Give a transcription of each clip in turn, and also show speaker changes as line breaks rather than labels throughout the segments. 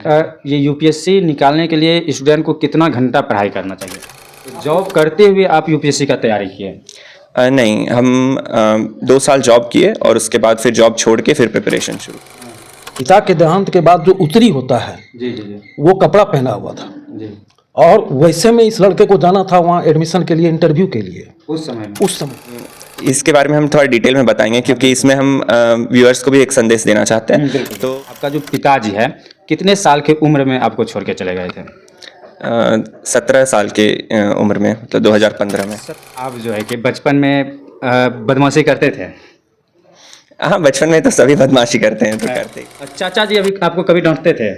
ये यूपीएससी निकालने के लिए स्टूडेंट को कितना घंटा पढ़ाई करना चाहिए? तो जॉब करते हुए आप यूपीएससी का तैयारी किए?
नहीं, हम 2 साल जॉब किए और उसके बाद फिर जॉब छोड़ के फिर प्रिपरेशन शुरू।
पिता के देहांत के बाद जो उत्तरी होता है
जी जी जी
वो कपड़ा पहना हुआ था
जी।
और वैसे में इस लड़के को जाना था वहाँ एडमिशन के लिए, इंटरव्यू के लिए।
उस समय
उस समय
इसके बारे में हम थोड़ा डिटेल में बताएंगे क्योंकि इसमें हम व्यूअर्स को भी एक संदेश देना चाहते हैं।
तो आपका जो पिताजी है कितने साल की उम्र में आपको छोड़ के चले गए थे?
17 साल के उम्र में, मतलब 2015 में।
आप जो है कि बचपन में बदमाशी करते थे?
हाँ, बचपन में तो सभी बदमाशी करते हैं, तो करते ही।
चाचा जी अभी आपको कभी डांटते थे?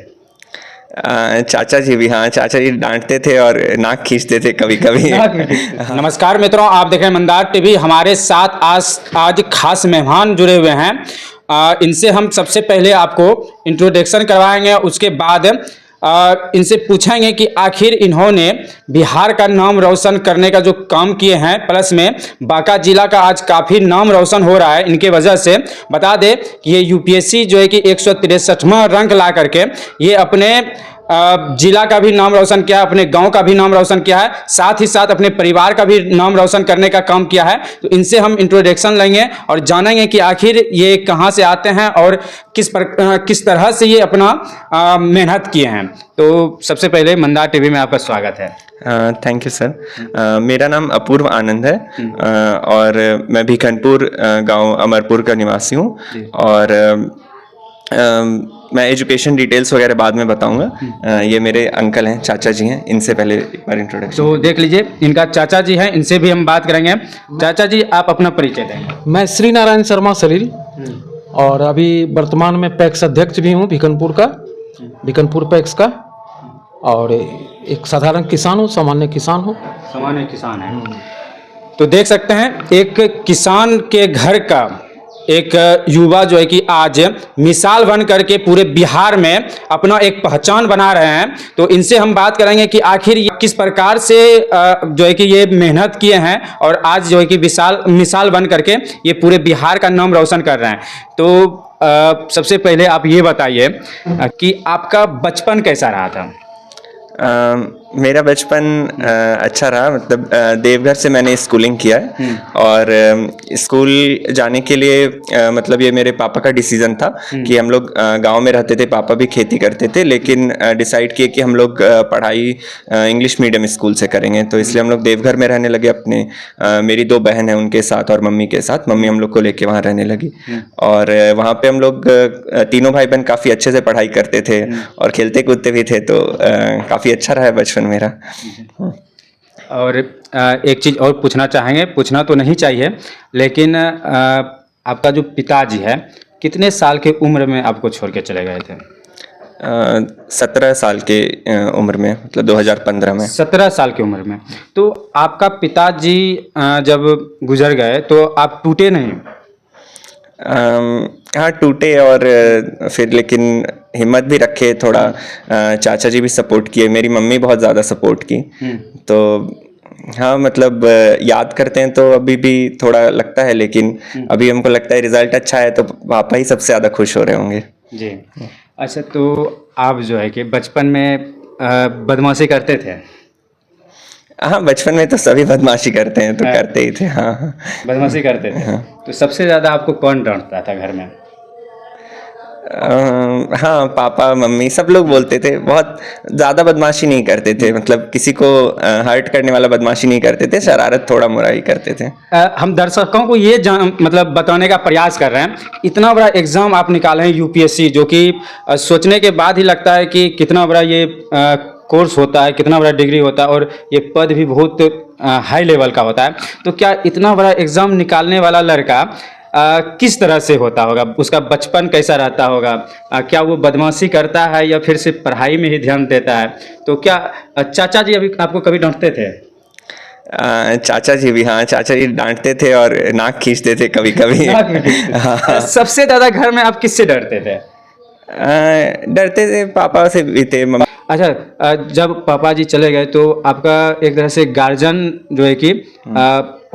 चाचा जी भी, हाँ, चाचा जी डांटते थे और नाक खींचते थे कभी कभी।
नमस्कार मित्रों, आप देख रहे हैं मंदार टीवी। हमारे साथ आज खास मेहमान जुड़े हुए हैं। इनसे हम सबसे पहले आपको इंट्रोडक्शन करवाएंगे, उसके बाद इनसे पूछेंगे कि आखिर इन्होंने बिहार का नाम रोशन करने का जो काम किए हैं, प्लस में बांका जिला का आज काफ़ी नाम रोशन हो रहा है इनके वजह से। बता दें कि ये यूपीएससी जो है कि 163वां रैंक ला करके ये अपने जिला का भी नाम रोशन किया है, अपने गांव का भी नाम रोशन किया है, साथ ही साथ अपने परिवार का भी नाम रोशन करने का काम किया है। तो इनसे हम इंट्रोडक्शन लेंगे और जानेंगे कि आखिर ये कहां से आते हैं और किस तरह से ये अपना मेहनत किए हैं। तो सबसे पहले मंदार टीवी में आपका स्वागत है।
Thank you sir. मेरा नाम अपूर्व आनंद है और मैं भिखनपुर गांव अमरपुर का निवासी हूँ और मैं एजुकेशन डिटेल्स वगैरह बाद में बताऊंगा। ये मेरे अंकल हैं, चाचा जी हैं, इनसे पहले एक बार इंट्रोडक्शन।
तो देख लीजिए, इनका चाचा जी हैं, इनसे भी हम बात करेंगे। चाचा जी, आप अपना परिचय दें।
मैं श्री नारायण शर्मा सलील और अभी वर्तमान में पैक्स अध्यक्ष भी हूँ भिखनपुर का, भिखनपुर पैक्स का, और एक साधारण किसान हूँ, सामान्य किसान हूँ।
सामान्य किसान है। तो देख सकते हैं, एक किसान के घर का एक युवा जो है कि आज मिसाल बन करके पूरे बिहार में अपना एक पहचान बना रहे हैं। तो इनसे हम बात करेंगे कि आखिर किस प्रकार से जो है कि ये मेहनत किए हैं और आज जो है कि मिसाल बन करके ये पूरे बिहार का नाम रोशन कर रहे हैं। तो सबसे पहले आप ये बताइए कि आपका बचपन कैसा रहा था?
मेरा बचपन अच्छा रहा, मतलब देवघर से मैंने स्कूलिंग किया है और स्कूल जाने के लिए मतलब ये मेरे पापा का डिसीजन था कि हम लोग गांव में रहते थे, पापा भी खेती करते थे, लेकिन डिसाइड किए कि हम लोग पढ़ाई इंग्लिश मीडियम स्कूल से करेंगे। तो इसलिए हम लोग देवघर में रहने लगे अपने, मेरी 2 बहन हैं उनके साथ और मम्मी के साथ। मम्मी हम लोग को लेके वहाँ रहने लगी और वहाँ पे हम लोग तीनों भाई बहन काफ़ी अच्छे से पढ़ाई करते थे और खेलते कूदते भी थे। तो काफ़ी अच्छा रहा है बचपन मेरा।
और एक चीज़ और पूछना चाहेंगे, पूछना तो नहीं चाहिए, लेकिन आपका जो पिताजी है कितने साल के उम्र में आपको छोड़ के चले गए थे?
17 साल के उम्र में, मतलब 2015 में।
17 साल की उम्र में। तो आपका पिताजी जब गुजर गए तो आप टूटे नहीं?
हाँ, टूटे और फिर लेकिन हिम्मत भी रखे थोड़ा। चाचा जी भी सपोर्ट किए, मेरी मम्मी बहुत ज़्यादा सपोर्ट की। तो हाँ, मतलब याद करते हैं तो अभी भी थोड़ा लगता है, लेकिन अभी हमको लगता है रिजल्ट अच्छा है तो पापा ही सबसे ज़्यादा खुश हो रहे होंगे।
जी। अच्छा, तो आप जो है कि बचपन में बदमाशी करते थे?
हाँ, बचपन में तो सभी बदमाशी करते हैं, तो करते ही थे। हाँ,
बदमाशी करते थे। हाँ। तो सबसे ज़्यादा आपको कौन डांटता था घर में?
हाँ, पापा मम्मी सब लोग बोलते थे। बहुत ज़्यादा बदमाशी नहीं करते थे, मतलब किसी को हर्ट करने वाला बदमाशी नहीं करते थे, शरारत थोड़ा मोड़ा ही करते थे।
हम दर्शकों को ये मतलब बताने का प्रयास कर रहे हैं, इतना बड़ा एग्ज़ाम आप निकाले हैं यूपीएससी, जो कि सोचने के बाद ही लगता है कि कितना बड़ा ये कोर्स होता है, कितना बड़ा डिग्री होता है और ये पद भी बहुत हाई लेवल का होता है। तो क्या इतना बड़ा एग्ज़ाम निकालने वाला लड़का किस तरह से होता होगा? उसका बचपन कैसा रहता होगा? क्या वो बदमाशी करता है या फिर सिर्फ पढ़ाई में ही ध्यान देता है? तो क्या चाचा जी अभी आपको कभी डांटते थे?
चाचा जी भी, हाँ, चाचा जी डांटते थे और नाक खींचते थे कभी कभी। हाँ।
सबसे ज़्यादा घर में आप किससे डरते थे?
डरते थे, पापा से भी थे।
अच्छा, जब पापा जी चले गए तो आपका एक तरह से गार्जियन जो है कि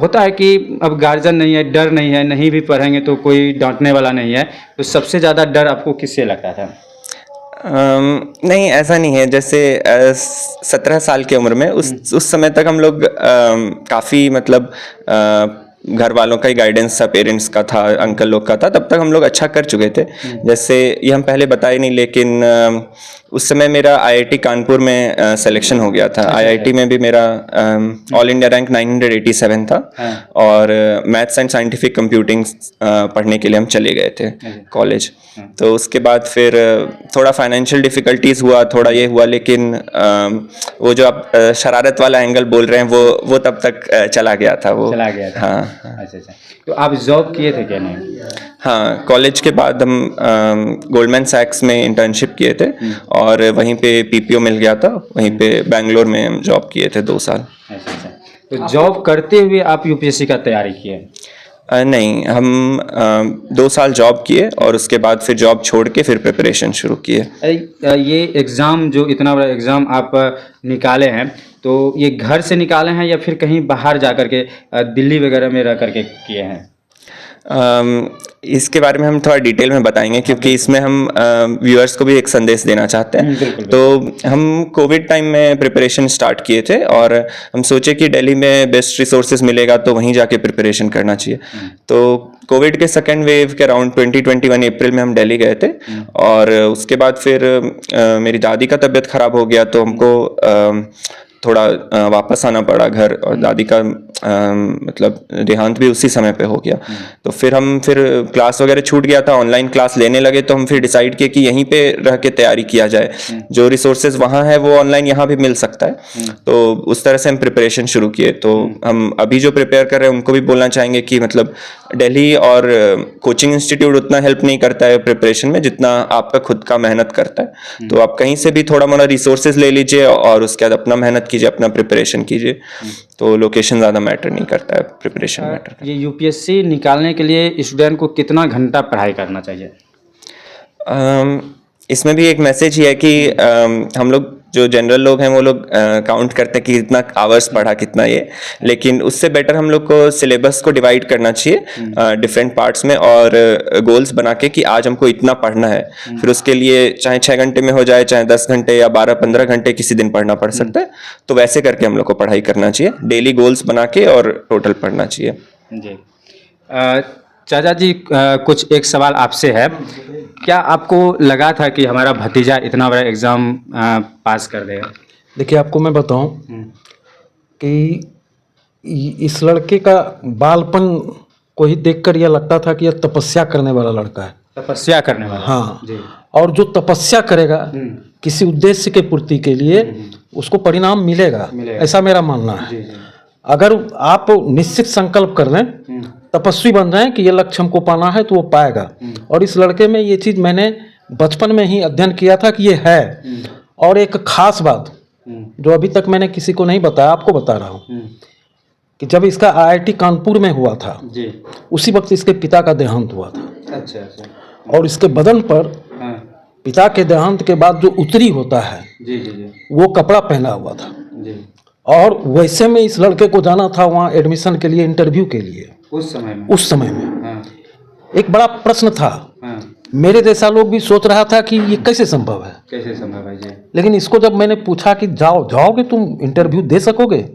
होता है कि अब गार्जियन नहीं है, डर नहीं है, नहीं भी पढ़ेंगे तो कोई डांटने वाला नहीं है, तो सबसे ज़्यादा डर आपको किससे लगता था?
नहीं, ऐसा नहीं है। जैसे 17 साल की उम्र में उस समय तक हम लोग काफ़ी मतलब घर वालों का ही गाइडेंस था, पेरेंट्स का था, अंकल लोग का था, तब तक हम लोग अच्छा कर चुके थे। जैसे ये हम पहले बताए नहीं, लेकिन उस समय मेरा आईआईटी कानपुर में सिलेक्शन हो गया था। आईआईटी में भी मेरा ऑल इंडिया रैंक 987 था। और मैथ्स एंड साइंटिफिक कंप्यूटिंग पढ़ने के लिए हम चले गए थे कॉलेज। तो उसके बाद फिर थोड़ा फाइनेंशियल डिफिकल्टीज हुआ, थोड़ा ये हुआ, लेकिन वो जो आप शरारत वाला एंगल बोल रहे हैं वो तब तक चला गया था। वो
चला गया था।
हाँ।
अच्छा अच्छा, तो आप जॉब किए थे क्या? नहीं।
हाँ, कॉलेज के बाद हम गोल्डमैन सैक्स में इंटर्नशिप किए थे और वहीं पे पीपीओ मिल गया था। वहीं पे बैंगलोर में हम जॉब किए थे 2 साल।
अच्छा अच्छा, तो जॉब करते हुए आप यूपीएससी का तैयारी किए?
नहीं, हम 2 साल जॉब किए और उसके बाद फिर जॉब छोड़ के फिर प्रिपरेशन शुरू किए।
ये एग्ज़ाम, जो इतना बड़ा एग्ज़ाम आप निकाले हैं, तो ये घर से निकाले हैं या फिर कहीं बाहर जा कर के दिल्ली वगैरह में रह करके किए हैं?
इसके बारे में हम थोड़ा डिटेल में बताएंगे, क्योंकि इसमें हम व्यूअर्स को भी एक संदेश देना चाहते हैं। तो हम कोविड टाइम में प्रिपरेशन स्टार्ट किए थे और हम सोचे कि दिल्ली में बेस्ट रिसोर्सेज मिलेगा तो वहीं जाके प्रिपरेशन करना चाहिए। तो कोविड के सेकेंड वेव के अराउंड 2021 अप्रैल में हम दिल्ली गए थे और उसके बाद फिर मेरी दादी का तबीयत ख़राब हो गया, तो हमको थोड़ा वापस आना पड़ा घर, और दादी का मतलब देहांत भी उसी समय पे हो गया। तो फिर क्लास वगैरह छूट गया था, ऑनलाइन क्लास लेने लगे, तो हम फिर डिसाइड किए कि यहीं पे रह के तैयारी किया जाए। जो रिसोर्सेज वहाँ है वो ऑनलाइन यहाँ भी मिल सकता है। तो उस तरह से हम प्रिपरेशन शुरू किए। तो हम अभी जो प्रिपेयर कर रहे हैं उनको भी बोलना चाहेंगे कि मतलब दिल्ली और कोचिंग इंस्टीट्यूट उतना हेल्प नहीं करता है प्रिपरेशन में जितना आपका खुद का मेहनत करता है। तो आप कहीं से भी थोड़ा मोड़ा रिसोर्सेज ले लीजिए और उसके बाद अपना मेहनत कीजिए, अपना प्रिपरेशन कीजिए। तो लोकेशन ज़्यादा मैटर नहीं करता है, प्रिपरेशन मैटर करता है।
ये यूपीएससी निकालने के लिए स्टूडेंट को कितना घंटा पढ़ाई करना चाहिए?
इसमें भी एक मैसेज ही है कि हम लोग जो जनरल लोग हैं वो लोग काउंट करते हैं कि कितना आवर्स पढ़ा, कितना ये, लेकिन उससे बेटर हम लोग को सिलेबस को डिवाइड करना चाहिए डिफरेंट पार्ट्स में और गोल्स बना के कि आज हमको इतना पढ़ना है। फिर उसके लिए चाहे 6 घंटे में हो जाए, चाहे 10 घंटे या 12-15 घंटे किसी दिन पढ़ना पड़ सकता है। तो वैसे करके हम लोग को पढ़ाई करना चाहिए, डेली गोल्स बना के और टोटल पढ़ना चाहिए।
जी। चाचा जी, कुछ एक सवाल आपसे है। क्या आपको लगा था कि हमारा भतीजा इतना बड़ा एग्ज़ाम पास कर देगा?
देखिए, आपको मैं बताऊं कि इस लड़के का बालपन को ही देखकर यह लगता था कि यह तपस्या करने वाला लड़का है।
तपस्या करने वाला?
हाँ
जी।
और जो तपस्या करेगा किसी उद्देश्य के पूर्ति के लिए उसको परिणाम मिलेगा, ऐसा मेरा मानना है।
जी, जी।
अगर आप निश्चित संकल्प कर लें, तपस्वी बन जाएं कि ये लक्ष्य हमको पाना है, तो वो पाएगा। और इस लड़के में ये चीज़ मैंने बचपन में ही अध्ययन किया था कि ये है। और एक खास बात जो अभी तक मैंने किसी को नहीं बताया, आपको बता रहा हूँ कि जब इसका आईआईटी कानपुर में हुआ था
जी,
उसी वक्त इसके पिता का देहांत हुआ था।
अच्छा अच्छा।
और इसके बदन पर
हाँ।
पिता के देहांत के बाद जो उत्तरी होता है
जी जी जी
वो कपड़ा पहना हुआ था।
जी।
और वैसे में इस लड़के को जाना था वहाँ एडमिशन के लिए, इंटरव्यू के लिए।
उस समय में
हाँ। एक बड़ा प्रश्न था।
हाँ।
मेरे जैसा लोग भी सोच रहा था कि ये कैसे संभव है,
कैसे संभव है जी?
लेकिन इसको जब मैंने पूछा कि जाओगे तुम, इंटरव्यू दे सकोगे,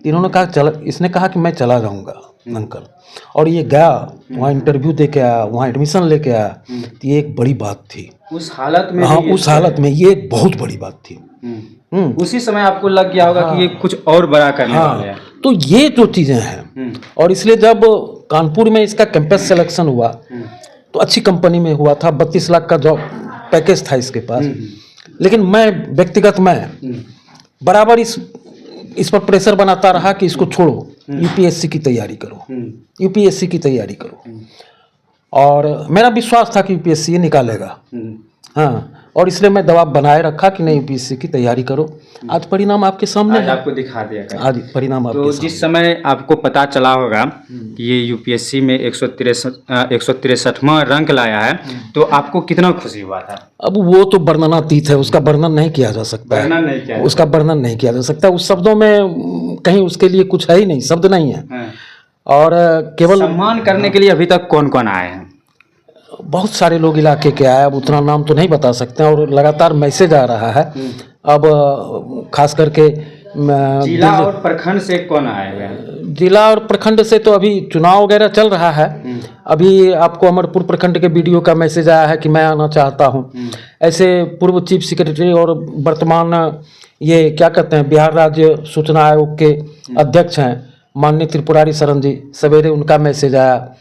इन्होंने कहा इसने कहा कि मैं चला जाऊंगा अंकल। और ये गया वहाँ, इंटरव्यू दे के आया, वहाँ एडमिशन लेके आया। तो ये एक बड़ी बात थी
उस हालत में।
हाँ, उस हालत में ये एक बहुत बड़ी बात थी।
उसी समय आपको लग गया होगा कि ये कुछ और बड़ा करने वाले हैं।
तो ये जो चीज़ें हैं, और इसलिए जब कानपुर में इसका कैंपस सिलेक्शन हुआ तो अच्छी कंपनी में हुआ था, 32 लाख का जॉब पैकेज था इसके पास। लेकिन मैं व्यक्तिगत बराबर इस पर प्रेशर बनाता रहा कि इसको छोड़ो, यूपीएससी की तैयारी करो, यूपीएससी की तैयारी करो। और मेरा विश्वास था कि यूपीएससी ये निकालेगा। हाँ, और इसलिए मैं दबाव बनाए रखा कि नहीं, यूपीएससी की तैयारी करो। आज परिणाम आपके सामने है,
आपको दिखा दिया गया।
आज परिणाम आपके
तो
सामने।
जिस समय आपको पता चला होगा कि ये यूपीएससी में 163वां रैंक लाया है, तो आपको कितना खुशी हुआ था?
अब वो तो वर्णनातीत है, उसका वर्णन नहीं किया जा सकता है।
वर्णन नहीं किया,
उसका वर्णन नहीं किया जा सकता। उस शब्दों में कहीं उसके लिए कुछ है ही नहीं, शब्द नहीं है।
हाँ।
और केवल
सम्मान करने के लिए अभी तक कौन कौन आए हैं?
बहुत सारे लोग इलाके के आए, अब उतना नाम तो नहीं बता सकते हैं, और लगातार मैसेज आ रहा है। अब खास करके
जिला और प्रखंड से कौन आए हुए हैं?
जिला और प्रखंड से तो अभी चुनाव वगैरह चल रहा है। अभी आपको अमरपुर प्रखंड के बीडीओ का मैसेज आया है कि मैं आना चाहता हूं। ऐसे पूर्व चीफ सेक्रेटरी और वर्तमान ये क्या कहते हैं बिहार राज्य सूचना आयोग के अध्यक्ष हैं माननीय त्रिपुरारी शरण जी, सवेरे उनका मैसेज आया।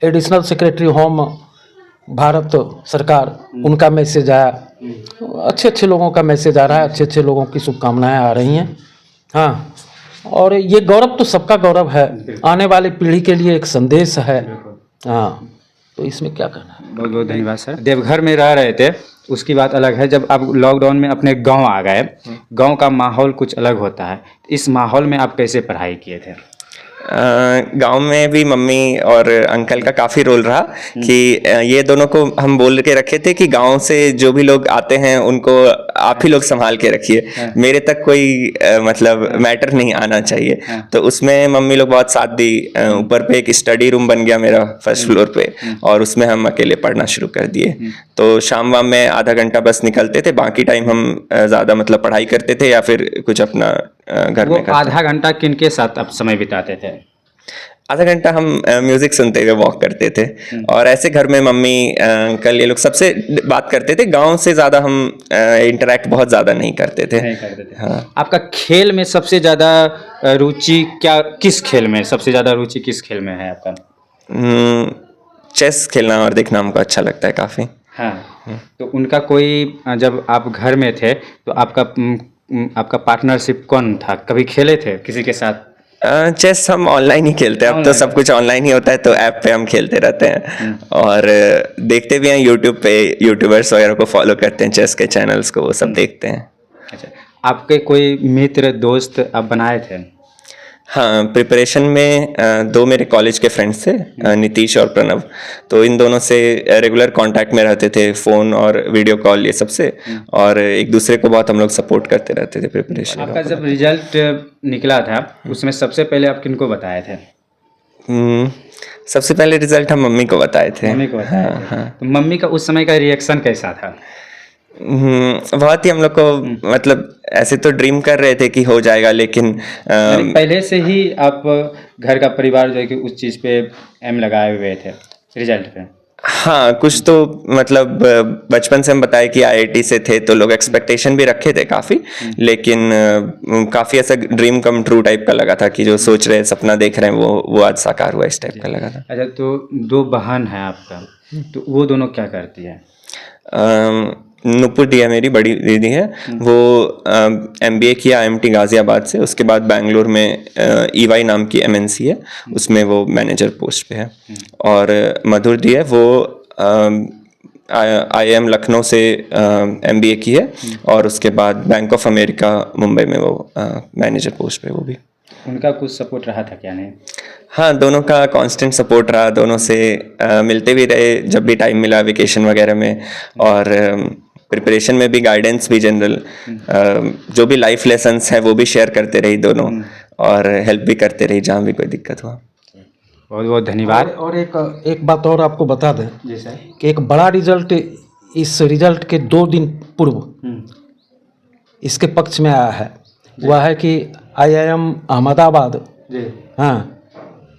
एडिशनल सेक्रेटरी होम भारत सरकार, उनका मैसेज आया। अच्छे अच्छे लोगों का मैसेज आ रहा है, अच्छे अच्छे लोगों की शुभकामनाएं आ रही हैं। हाँ, और ये गौरव तो सबका गौरव है, आने वाली पीढ़ी के लिए एक संदेश है। हाँ, तो इसमें क्या करना है।
बहुत बहुत धन्यवाद सर। देवघर में रह रहे थे, उसकी बात अलग है। जब आप लॉकडाउन में अपने गांव आ गए, गांव का माहौल कुछ अलग होता है। इस माहौल में आप कैसे पढ़ाई किए थे?
गांव में भी मम्मी और अंकल का काफ़ी रोल रहा कि ये दोनों को हम बोल के रखे थे कि गांव से जो भी लोग आते हैं उनको आप ही लोग संभाल के रखिए, मेरे तक कोई मतलब मैटर नहीं आना चाहिए। तो उसमें मम्मी लोग बहुत साथ दी। ऊपर पे एक स्टडी रूम बन गया मेरा फर्स्ट फ्लोर पे, और उसमें हम अकेले पढ़ना शुरू कर दिए। तो शाम वाम में आधा घंटा बस निकलते थे, बाकी टाइम हम ज़्यादा मतलब पढ़ाई करते थे या फिर कुछ अपना घर में करते।
आधा घंटा किनके साथ आप समय बिताते थे?
आधा घंटा हम म्यूजिक सुनते हुए वॉक करते थे, और ऐसे घर में मम्मी अंकल ये लोग सबसे बात करते थे। गांव से ज़्यादा हम इंटरेक्ट बहुत ज़्यादा नहीं करते थे। हाँ।
आपका खेल में सबसे ज़्यादा रुचि क्या, किस खेल में सबसे ज़्यादा रुचि किस खेल में है आपका?
चेस खेलना और देखना हमको अच्छा लगता है काफ़ी।
हाँ, तो उनका कोई, जब आप घर में थे तो आपका पार्टनरशिप कौन था? कभी खेले थे किसी के साथ?
चेस हम ऑनलाइन ही खेलते हैं, अब तो सब कुछ ऑनलाइन ही होता है, तो ऐप पे हम खेलते रहते हैं। और देखते भी हैं यूट्यूब पे, यूट्यूबर्स वगैरह को फॉलो करते हैं, चेस के चैनल्स को, वो सब देखते हैं।
अच्छा, आपके कोई मित्र दोस्त आप बनाए थे?
हाँ, प्रिपरेशन में दो मेरे कॉलेज के फ्रेंड्स थे, नीतीश और प्रणव। तो इन दोनों से रेगुलर कांटेक्ट में रहते थे, फ़ोन और वीडियो कॉल ये सब से, और एक दूसरे को बहुत हम लोग सपोर्ट करते रहते थे प्रिपरेशन।
आपका जब रिजल्ट निकला था उसमें सबसे पहले आप किनको बताए थे?
सबसे पहले रिजल्ट हम मम्मी को बताए थे।
मम्मी को बताए थे।
हाँ।
तो मम्मी का उस समय का रिएक्शन कैसा था?
बहुत ही हम लोग को मतलब ऐसे तो ड्रीम कर रहे थे कि हो जाएगा, लेकिन
पहले से ही आप घर का परिवार जो है कि उस चीज़ पे एम लगाए हुए थे रिजल्ट पे?
हाँ, कुछ तो मतलब बचपन से हम बताए कि आईआईटी से थे, तो लोग एक्सपेक्टेशन भी रखे थे काफ़ी, लेकिन काफ़ी ऐसा ड्रीम कम ट्रू टाइप का लगा था कि जो सोच रहे सपना देख रहे हैं वो आज साकार हुआ, इस टाइप का लगा था।
अच्छा, तो दो बहन है आपका, तो वो दोनों क्या करती है?
नुपुर दिया मेरी बड़ी दीदी है, वो एमबीए किया आईएमटी गाजियाबाद से, उसके बाद बैंगलोर में ईवाई नाम की एमएनसी है, उसमें वो मैनेजर पोस्ट पे है। और मधुर दी है, वो आईआईएम लखनऊ से एमबीए की है, और उसके बाद बैंक ऑफ अमेरिका मुंबई में वो मैनेजर पोस्ट पे। वो भी,
उनका कुछ सपोर्ट रहा था क्या? नहीं?
हाँ, दोनों का कांस्टेंट सपोर्ट रहा, दोनों से मिलते भी रहे जब भी टाइम मिला वेकेशन वगैरह में, और प्रिपरेशन में भी गाइडेंस भी जनरल, जो भी लाइफ लेसन्स हैं वो भी शेयर करते रही दोनों, और हेल्प भी करते रही जहाँ भी कोई दिक्कत हुआ।
बहुत बहुत धन्यवाद।
और एक बात और आपको बता दें
जी सर,
कि एक बड़ा रिजल्ट इस रिजल्ट के 2 दिन पूर्व इसके पक्ष में आया है। वह है कि आईआईएम अहमदाबाद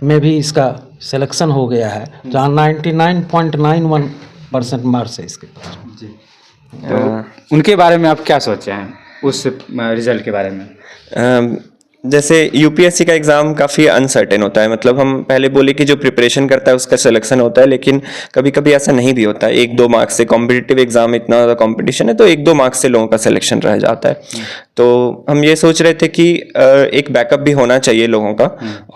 में भी इसका सिलेक्शन हो गया है, जहाँ 99.91% मार्क्स है इसके पास।
जी, तो उनके बारे में आप क्या सोचे हैं, उस रिजल्ट के बारे में?
जैसे यूपीएससी का एग्ज़ाम काफ़ी अनसर्टेन होता है, मतलब हम पहले बोले कि जो प्रिपरेशन करता है उसका सिलेक्शन होता है, लेकिन कभी कभी ऐसा नहीं भी होता है। 1-2 मार्क्स से, कॉम्पिटिटिव एग्ज़ाम इतना ज़्यादा कॉम्पिटिशन है, तो 1-2 मार्क्स से लोगों का सिलेक्शन रह जाता है। तो हम ये सोच रहे थे कि एक बैकअप भी होना चाहिए लोगों का,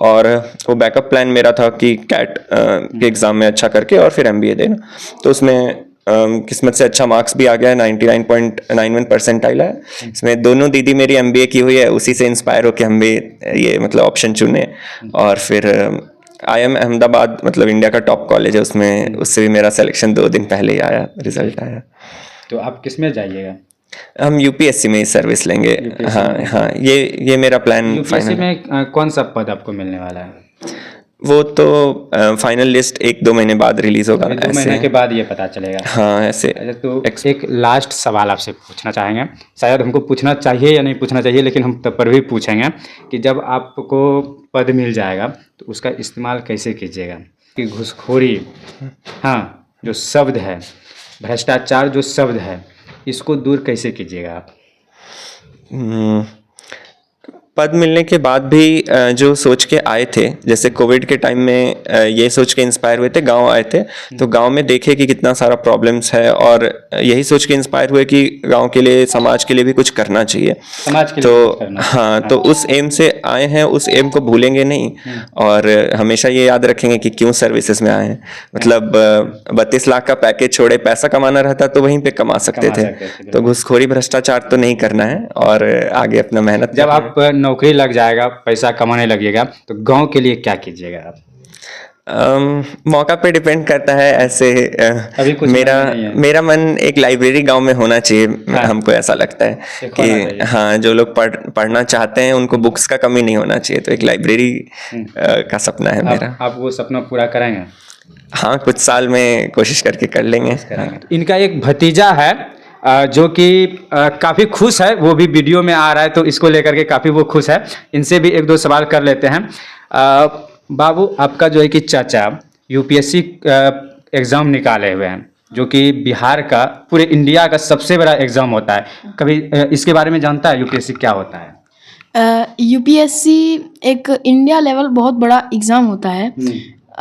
और वो बैकअप प्लान मेरा था कि कैट के एग्ज़ाम में अच्छा करके और फिर एमबीए देना। तो उसमें किस्मत से अच्छा मार्क्स भी आ गया है, 99.91% आया है। इसमें दोनों दीदी मेरी एमबीए की हुई है, उसी से इंस्पायर होकर हम भी ये मतलब ऑप्शन चुने, और फिर आईआईएम अहमदाबाद मतलब इंडिया का टॉप कॉलेज है, उसमें उससे भी मेरा सिलेक्शन 2 दिन पहले ही आया, रिजल्ट आया।
तो आप किस में जाइएगा?
हम यूपीएससी में ही सर्विस लेंगे। हाँ, ये मेरा प्लान
यूपीएससी में कौन सा पद आपको मिलने वाला है?
वो तो फाइनल लिस्ट 1-2 महीने बाद रिलीज होगा
2 महीने के बाद ये पता चलेगा।
हाँ ऐसे।
अच्छा, तो एक लास्ट सवाल आपसे पूछना चाहेंगे, शायद हमको पूछना चाहिए या नहीं पूछना चाहिए, लेकिन हम तब पर भी पूछेंगे कि जब आपको पद मिल जाएगा तो उसका इस्तेमाल कैसे कीजिएगा? कि घूसखोरी, हाँ, जो शब्द है, भ्रष्टाचार जो शब्द है, इसको दूर कैसे कीजिएगा आप?
पद मिलने के बाद भी जो सोच के आए थे, जैसे कोविड के टाइम में ये सोच के इंस्पायर हुए थे, गांव आए थे तो गांव में देखे कि कितना सारा प्रॉब्लम्स है और यही सोच के इंस्पायर हुए कि गांव के लिए, समाज के लिए भी कुछ करना चाहिए।
समाज के लिए
तो
कुछ करना।
हाँ, तो उस एम से आए हैं, उस एम को भूलेंगे नहीं और हमेशा ये याद रखेंगे कि क्यों सर्विसेज में आए हैं। मतलब 32 लाख का पैकेज छोड़े पैसा कमाना रहता तो वहीं पे कमा सकते थे। तो घूसखोरी, भ्रष्टाचार तो नहीं करना है और आगे अपना मेहनत।
जब आप नौकरी लग जाएगा, पैसा कमाने लगिएगा, तो गांव के लिए क्या कीजिएगा आप?
मौका पे डिपेंड करता है। ऐसे
अभी कुछ
मेरा मन एक लाइब्रेरी गांव में होना चाहिए।
हाँ।
हमको ऐसा लगता है कि हाँ, जो लोग पढ़ना चाहते हैं उनको बुक्स का कमी नहीं होना चाहिए, तो एक लाइब्रेरी का सपना है मेरा।
आप वो सपना पूरा करेंगे?
हाँ, कुछ साल में कोशिश करके कर लेंगे।
इनका एक भतीजा है जो कि काफ़ी खुश है, वो भी वीडियो में आ रहा है, तो इसको लेकर के काफ़ी वो खुश है। इनसे भी 1-2 सवाल कर लेते हैं। बाबू, आपका जो है कि चाचा यूपीएससी एग्ज़ाम निकाले हुए हैं, जो कि बिहार का, पूरे इंडिया का सबसे बड़ा एग्ज़ाम होता है। कभी इसके बारे में जानता है यूपीएससी क्या होता है?
यूपीएससी एक इंडिया लेवल बहुत बड़ा एग्ज़ाम होता है।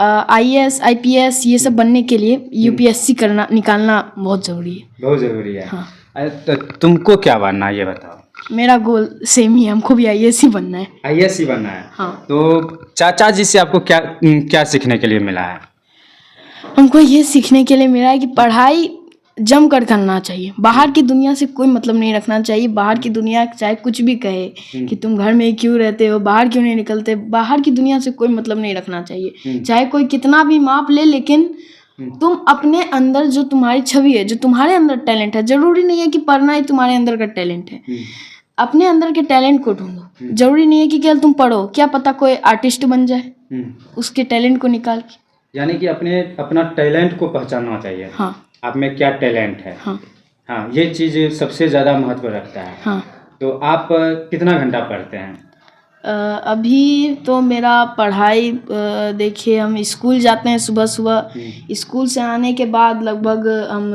आईएएस, आईपीएस ये सब बनने के लिए यूपीएससी निकालना बहुत ज़रूरी है।
बहुत ज़रूरी है।
हाँ।
तो तुमको क्या बनना है ये बताओ?
मेरा गोल सेम ही है, हमको भी आईएएस ही बनना है।
आईएएस ही बनना है।
हाँ।
तो चाचा जी से आपको क्या सीखने के लिए मिला है?
हमको ये सीखने के लिए मिला है कि पढ़ाई जम कर करना चाहिए। बाहर की दुनिया से कोई मतलब नहीं रखना चाहिए। बाहर की दुनिया चाहे कुछ भी कहे कि तुम घर में क्यों रहते हो, बाहर क्यों नहीं निकलते, बाहर की दुनिया से कोई मतलब नहीं रखना चाहिए। चाहे कोई कितना भी माप ले, लेकिन तुम अपने अंदर जो तुम्हारी छवि है, जो तुम्हारे अंदर टैलेंट है, जरूरी नहीं है कि पढ़ना ही तुम्हारे अंदर का टैलेंट है। अपने अंदर के टैलेंट को ढूंढो। जरूरी नहीं है कि केवल तुम पढ़ो, क्या पता कोई आर्टिस्ट बन जाए उसके टैलेंट को निकाल के।
यानी कि अपना टैलेंट को पहचानना चाहिए।
हाँ।
आप में क्या टैलेंट है।
हाँ।
हाँ, ये चीज़ सबसे ज़्यादा महत्व रखता है।
हाँ।
तो आप कितना घंटा पढ़ते हैं?
अभी तो मेरा पढ़ाई देखिए, हम स्कूल जाते हैं सुबह सुबह। स्कूल से आने के बाद लगभग हम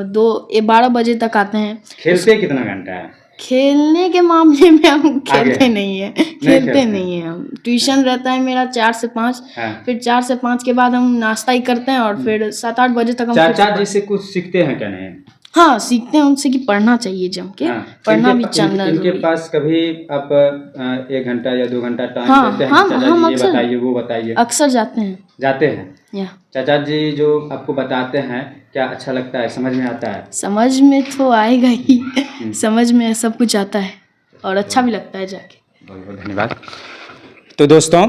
12 बजे तक आते हैं।
खेलते कितना घंटा है?
खेलने के मामले में हम खेलते नहीं है,
खेलते
नहीं है हम। ट्यूशन रहता है मेरा 4 से 5।
हाँ।
फिर 4 से 5 के बाद हम नाश्ता ही करते हैं और फिर 7-8 बजे तक हम
चाचा जी से कुछ सीखते हैं क्या? नहीं।
हाँ, सीखते हैं उनसे कि पढ़ना चाहिए जम के।
हाँ।
पढ़ना भी चलना
इनके
जरूरी।
पास कभी आप 1 घंटा या 2 घंटा टाइम
हाँ,
देते हैं?
हम
चाचा जी ये
अक्सर-
बताइए, वो बताइए।
अक्सर जाते हैं।
जाते हैं?
या
चाचा जी जो आपको बताते हैं, क्या अच्छा लगता है, समझ में आता है?
समझ में तो आएगा ही। समझ में सब कुछ आता है और अच्छा भी लगता है जाके।
बहुत बहुत धन्यवाद। तो दोस्तों,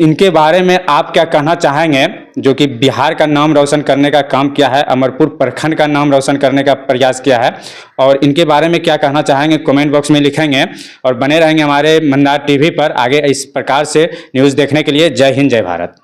इनके बारे में आप क्या कहना चाहेंगे, जो कि बिहार का नाम रोशन करने का काम किया है, अमरपुर प्रखंड का नाम रोशन करने का प्रयास किया है, और इनके बारे में क्या कहना चाहेंगे कमेंट बॉक्स में लिखेंगे और बने रहेंगे हमारे मंदार टीवी पर आगे इस प्रकार से न्यूज़ देखने के लिए। जय हिंद, जय भारत।